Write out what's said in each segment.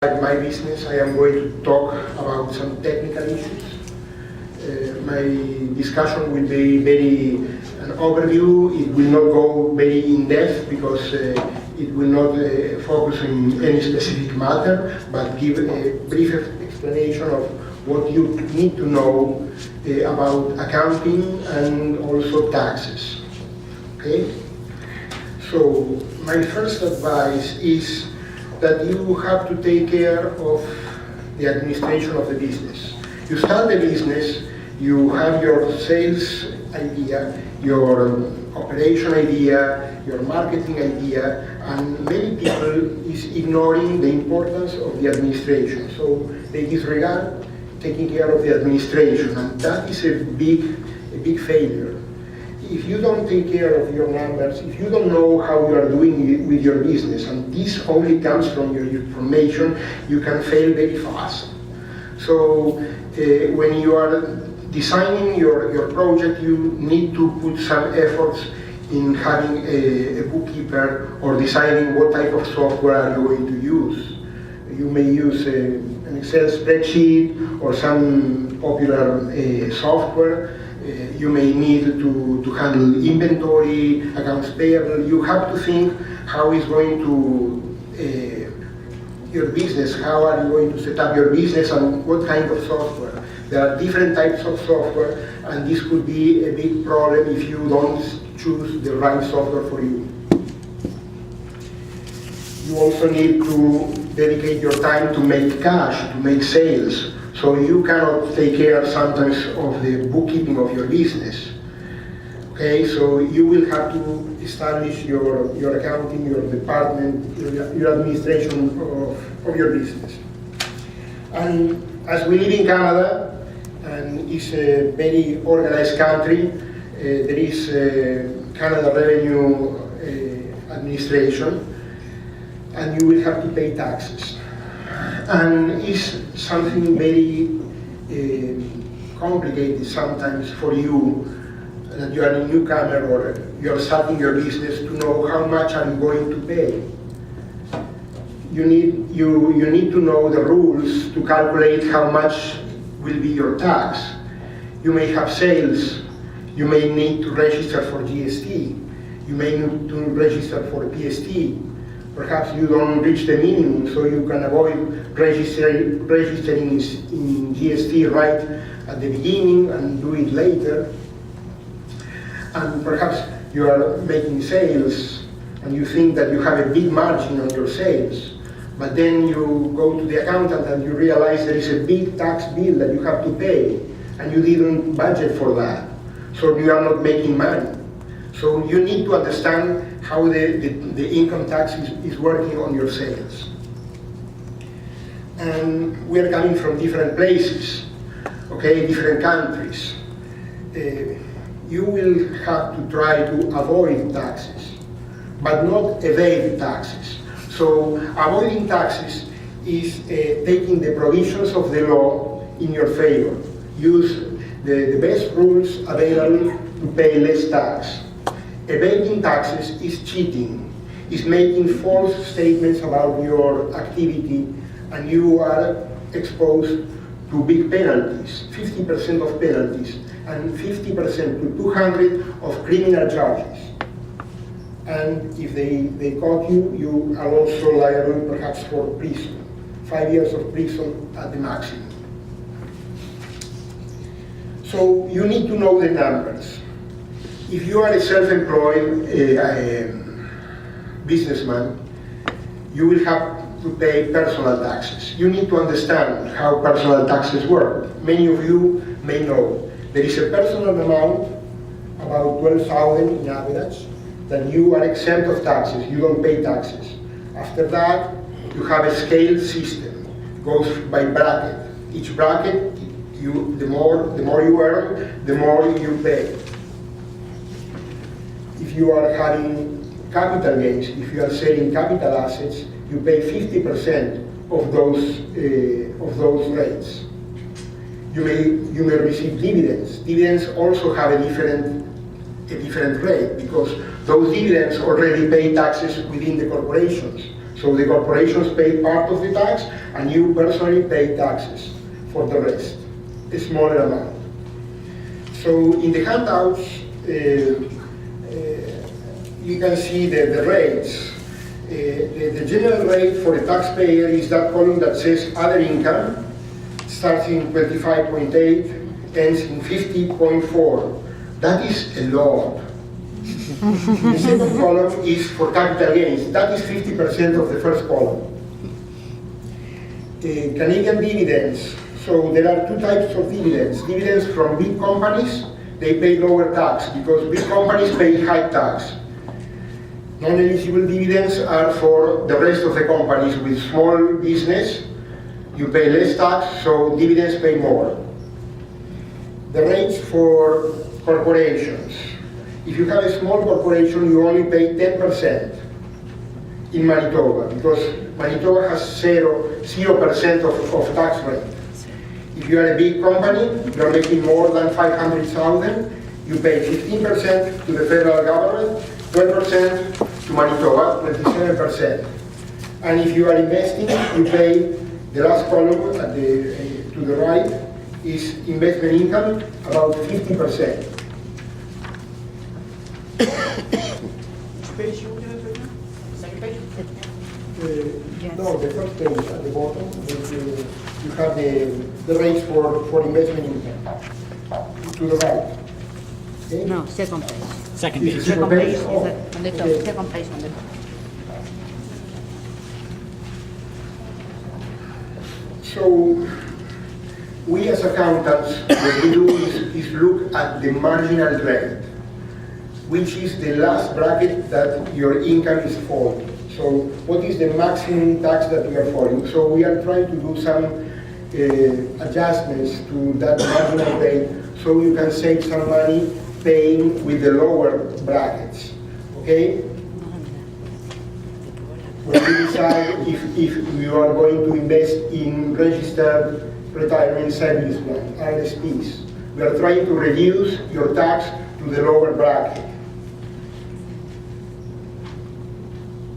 Like my business, I am going to talk about some technical issues. My discussion will be very an overview. It will not go very in depth because it will not focus on any specific matter, but give a brief explanation of what you need to know about accounting and also taxes. Okay? So my first advice is that you have to take care of the administration of the business. You start the business, you have your sales idea, your operation idea, your marketing idea, and many people is ignoring the importance of the administration. So they disregard taking care of the administration, and that is a big failure. If you don't take care of your numbers, if you don't know how you are doing with your business, and this only comes from your information, you can fail very fast. So when you are designing your project, you need to put some efforts in having a bookkeeper or deciding what type of software are you going to use. You may use an Excel spreadsheet or some popular software. You may need to handle inventory, accounts payable. You have to think how is going to your business, how are you going to set up your business and what kind of software. There are different types of software, and this could be a big problem if you don't choose the right software for you. You also need to dedicate your time to make cash, to make sales. So you cannot take care sometimes of the bookkeeping of your business. Okay, so you will have to establish your accounting, your department, your administration of your business. And as we live in Canada, and it's a very organized country, there is Canada Revenue Administration, and you will have to pay taxes. And it's something very complicated sometimes for you that you are a newcomer or you are starting your business to know how much are you going to pay. You need to know the rules to calculate how much will be your tax. You may have sales. You may need to register for GST. You may need to register for PST. Perhaps you don't reach the minimum, so you can avoid registering in GST right at the beginning and do it later. And perhaps you are making sales and you think that you have a big margin on your sales, but then you go to the accountant and you realize there is a big tax bill that you have to pay, and you didn't budget for that, so you are not making money. So you need to understand how the income tax is working on your sales. And we are coming from different places, okay, different countries. You will have to try to avoid taxes, but not evade taxes. So avoiding taxes is taking the provisions of the law in your favor. Use the best rules available to pay less tax. Evading taxes is cheating, is making false statements about your activity, and you are exposed to big penalties, 50% of penalties, and 50% to 200 of criminal charges. And if they caught you, you are also liable perhaps for prison, 5 years of prison at the maximum. So you need to know the numbers. If you are a self-employed businessman, you will have to pay personal taxes. You need to understand how personal taxes work. Many of you may know there is a personal amount, about 12,000 in average, that you are exempt of taxes. You don't pay taxes. After that, you have a scale system. It goes by bracket. Each bracket, the more you earn, the more you pay. If you are having capital gains, if you are selling capital assets, you pay 50% of those rates. You may receive dividends. Dividends also have a different rate because those dividends already pay taxes within the corporations. So the corporations pay part of the tax, and you personally pay taxes for the rest, a smaller amount. So in the handouts, you can see the rates. The general rate for a taxpayer is that column that says other income, starts in 25.8, ends in 50.4. That is a lot. The second column is for capital gains. That is 50% of the first column. Canadian dividends. So there are two types of dividends. Dividends from big companies, they pay lower tax because big companies pay high tax. Non-eligible dividends are for the rest of the companies. With small business, you pay less tax, so dividends pay more. The rates for corporations. If you have a small corporation, you only pay 10% in Manitoba, because Manitoba has 0% of tax rate. If you are a big company, you are making more than 500,000, you pay 15% to the federal government, 12% to Manitoba, 27%. And if you are investing, you pay, the last column at to the right is investment income, about 50%. Which page you looking at right now? Second page? No, the first page at the bottom, you have the rates for investment income. To the right. Okay? No, second page. Second This page. is Second page is Oh, on the top. okay. Second page on the top. So, we as accountants, what we do is look at the marginal rate, which is the last bracket that your income is falling. So, what is the maximum tax that we are falling? So, we are trying to do some adjustments to that marginal rate so you can save some money paying with the lower brackets. Okay? When we decide if you are going to invest in registered retirement savings plan, RSPs, we are trying to reduce your tax to the lower bracket.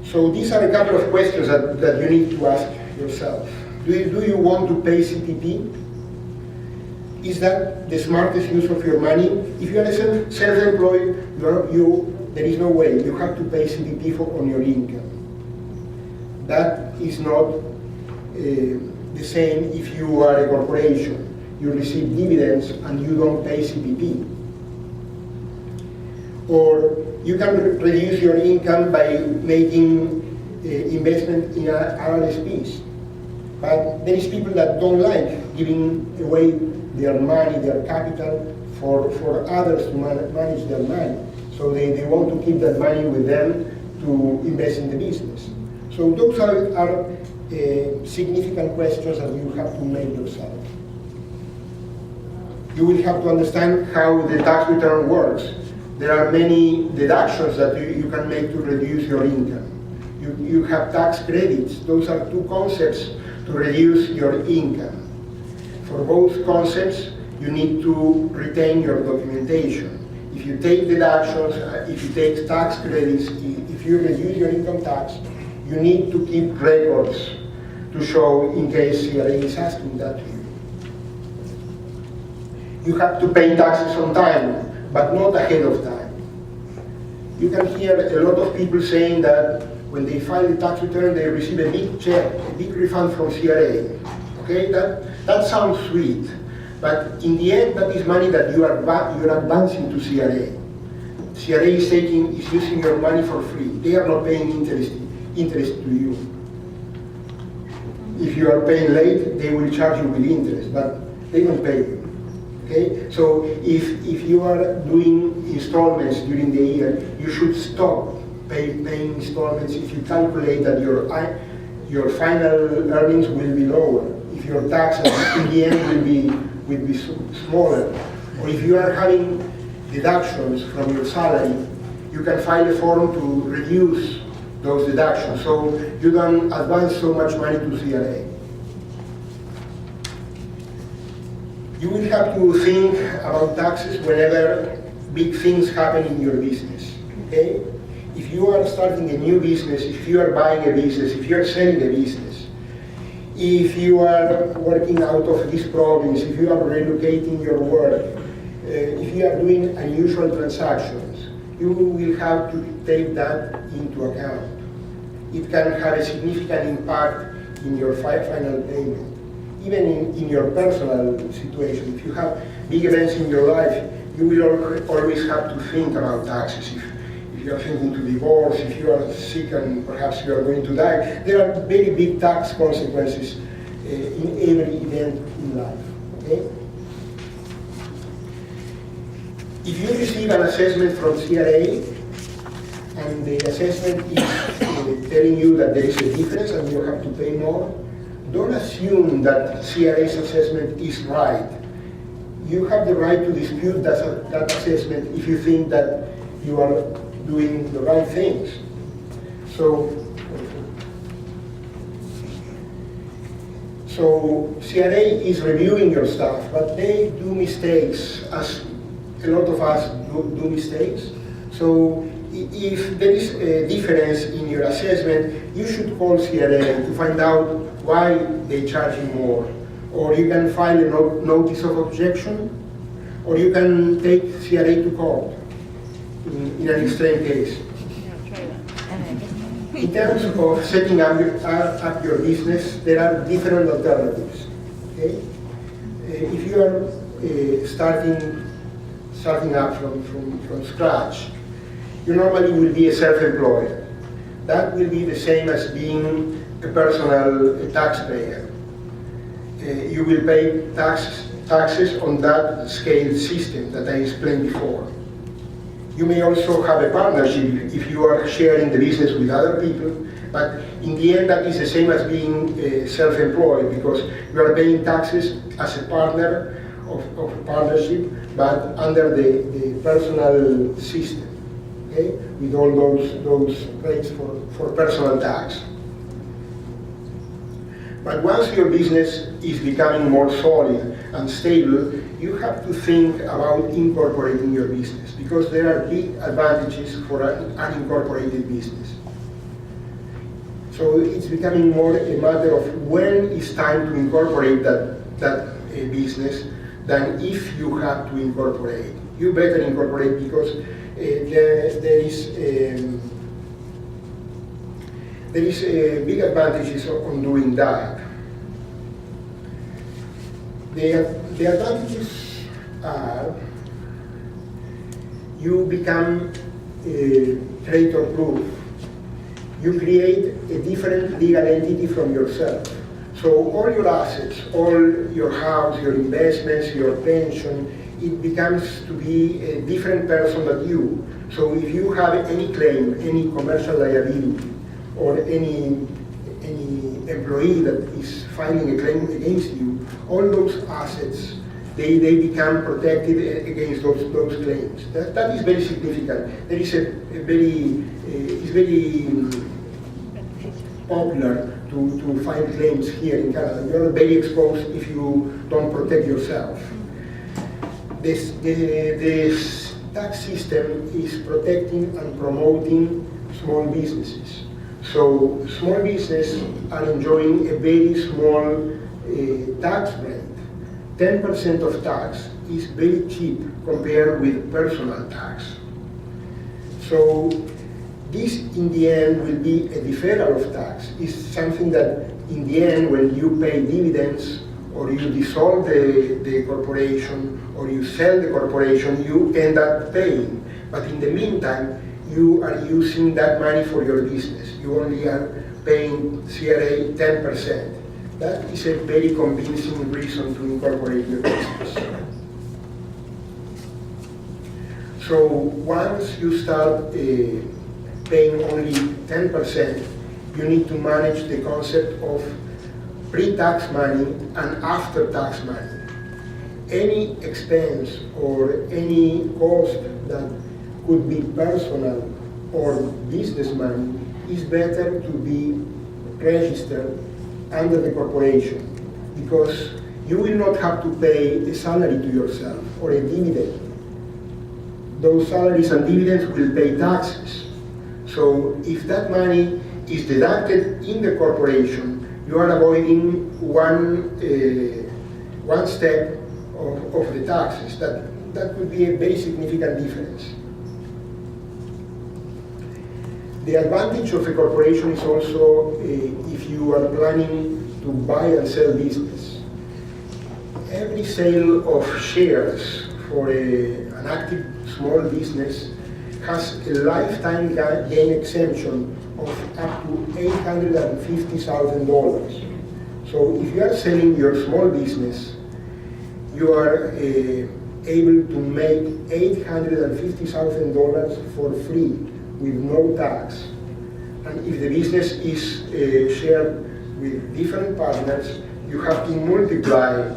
So these are a couple of questions that you need to ask yourself. Do you want to pay CPP? Is that the smartest use of your money? If you are self-employed, there is no way. You have to pay CPP on your income. That is not the same if you are a corporation. You receive dividends and you don't pay CPP. Or you can reduce your income by making investment in RSPs. But there is people that don't like giving away their money, their capital, for others to manage their money. So they want to keep that money with them to invest in the business. So those are significant questions that you have to make yourself. You will have to understand how the tax return works. There are many deductions that you can make to reduce your income. You have tax credits. Those are two concepts to reduce your income. For both concepts, you need to retain your documentation. If you take deductions, if you take tax credits, if you reduce your income tax, you need to keep records to show in case CRA is asking that to you. You have to pay taxes on time, but not ahead of time. You can hear a lot of people saying that when they file a tax return, they receive a big check, a big refund from CRA. Okay, that sounds sweet, but in the end, that is money that you are advancing to CRA. CRA is using your money for free. They are not paying interest to you. If you are paying late, they will charge you with interest, but they don't pay you. Okay? So if you are doing installments during the year, you should stop paying installments if you calculate that your final earnings will be lower. If your taxes in the end will be smaller. Or if you are having deductions from your salary, you can file a form to reduce those deductions, so you don't advance so much money to CRA. You will have to think about taxes whenever big things happen in your business, okay? if you are starting a new business, if you are buying a business, if you are selling a business, if you are working out of these province, if you are relocating your work, if you are doing unusual transactions, you will have to take that into account. It can have a significant impact in your final payment. Even in your personal situation, if you have big events in your life, you will always have to think about taxes. If you are thinking to divorce, if you are sick and perhaps you are going to die, there are very big tax consequences in every event in life. Okay? If you receive an assessment from CRA and the assessment is telling you that there is a difference and you have to pay more, don't assume that CRA's assessment is right. You have the right to dispute that assessment if you think that you are doing the right things. So CRA is reviewing your stuff, but they do mistakes, as a lot of us do mistakes. So if there is a difference in your assessment, you should call CRA to find out why they charge you more. Or you can file a notice of objection, or you can take CRA to court in an extreme case. In terms of setting up your business, there are different alternatives. Okay? If you are starting up from scratch, you normally will be a self-employed. That will be the same as being a personal taxpayer. You will pay taxes on that scale system that I explained before. You may also have a partnership if you are sharing the business with other people, but in the end that is the same as being self-employed, because you are paying taxes as a partner of a partnership, but under the personal system, okay? With all those rates for personal tax. But once your business is becoming more solid and stable, you have to think about incorporating your business, because there are big advantages for an unincorporated business. So it's becoming more a matter of when it's time to incorporate that business than if you have to incorporate. You better incorporate, because there is big advantages on doing that. The advantages are you become creditor-proof. You create a different legal entity from yourself. So all your assets, all your house, your investments, your pension, it becomes to be a different person than you. So if you have any claim, any commercial liability, or any employee that is filing a claim against you, all those assets, they become protected against those claims. That is very significant. There is it's very popular to file claims here in Canada. You're very exposed if you don't protect yourself. This tax system is protecting and promoting small businesses. So small businesses are enjoying a very small tax rate. 10% of tax is very cheap compared with personal tax. So this, in the end, will be a deferral of tax. It's something that, in the end, when you pay dividends, or you dissolve the corporation, or you sell the corporation, you end up paying. But in the meantime, you are using that money for your business. You only are paying CRA 10%. That is a very convincing reason to incorporate your business. So once you start paying only 10%, you need to manage the concept of pre-tax money and after-tax money. Any expense or any cost that could be personal or business money is better to be registered under the corporation, because you will not have to pay a salary to yourself or a dividend. Those salaries and dividends will pay taxes. So if that money is deducted in the corporation, you are avoiding one step of the taxes. That could be a very significant difference. The advantage of a corporation is also if you are planning to buy and sell business. Every sale of shares for an active small business has a lifetime gain exemption of up to $850,000. So if you are selling your small business, you are able to make $850,000 for free with no tax. And if the business is shared with different partners, you have to multiply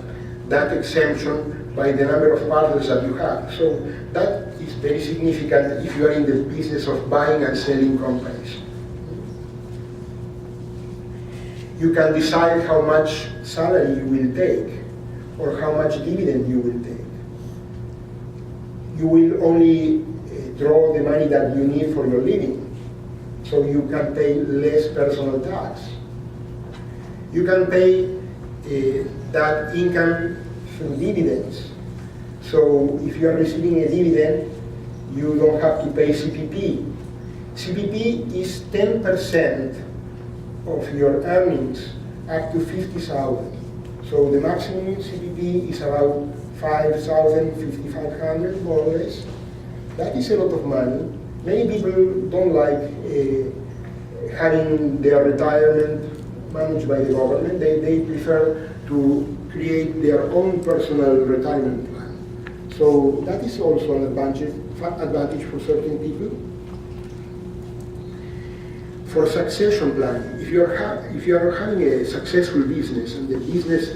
that exemption by the number of partners that you have. So that is very significant if you are in the business of buying and selling companies. You can decide how much salary you will take or how much dividend you will take. You will only draw the money that you need for your living, so you can pay less personal tax. You can pay that income through dividends. So if you are receiving a dividend, you don't have to pay CPP. CPP is 10% of your earnings up to 50,000. So the maximum CPP is about 5,000, 5,500 more or less. That is a lot of money. Many people don't like having their retirement managed by the government. They prefer to create their own personal retirement plan. So that is also an advantage for certain people. For succession planning, if you are having a successful business and the business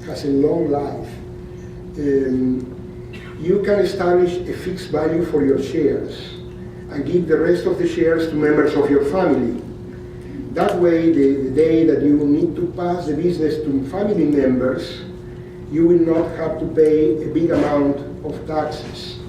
has a long life, you can establish a fixed value for your shares and give the rest of the shares to members of your family. That way, the day that you need to pass the business to family members, you will not have to pay a big amount of taxes.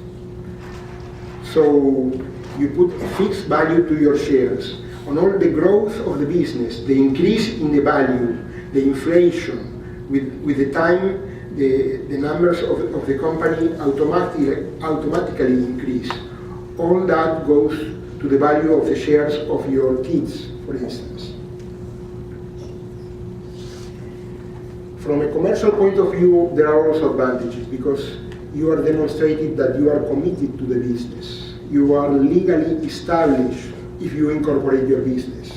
So you put a fixed value to your shares. On all the growth of the business, the increase in the value, the inflation, with the time, the numbers of the company automatically increase. All that goes to the value of the shares of your kids, for instance. From a commercial point of view, there are also advantages because you are demonstrating that you are committed to the business. You are legally established if you incorporate your business.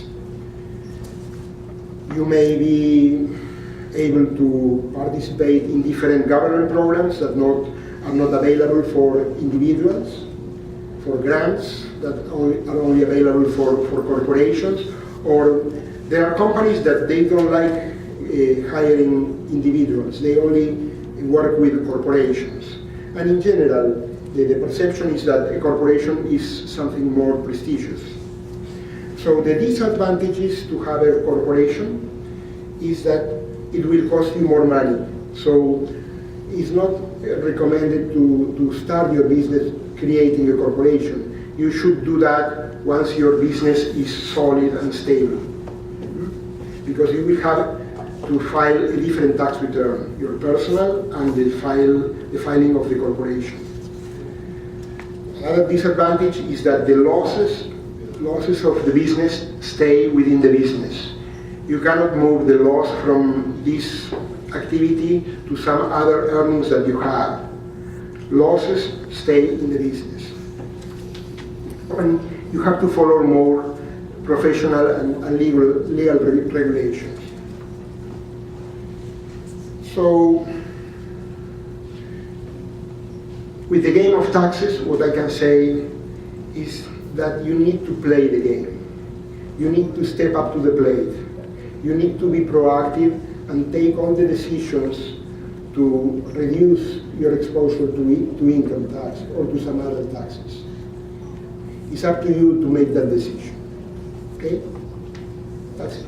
You may be able to participate in different government programs that are not available for individuals, for grants that are only available for corporations, or there are companies that they don't like hiring individuals. They only work with corporations. And in general, the perception is that a corporation is something more prestigious. So the disadvantages to have a corporation is that it will cost you more money. So it's not recommended to start your business creating a corporation. You should do that once your business is solid and stable. Because you will have to file a different tax return, your personal and the filing of the corporation. Another disadvantage is that the losses of the business stay within the business. You cannot move the loss from this activity to some other earnings that you have. Losses stay in the business. And you have to follow more professional and legal regulations. So, with the game of taxes, what I can say is that you need to play the game. You need to step up to the plate. You need to be proactive and take all the decisions to reduce your exposure to income tax or to some other taxes. It's up to you to make that decision. Okay? That's it.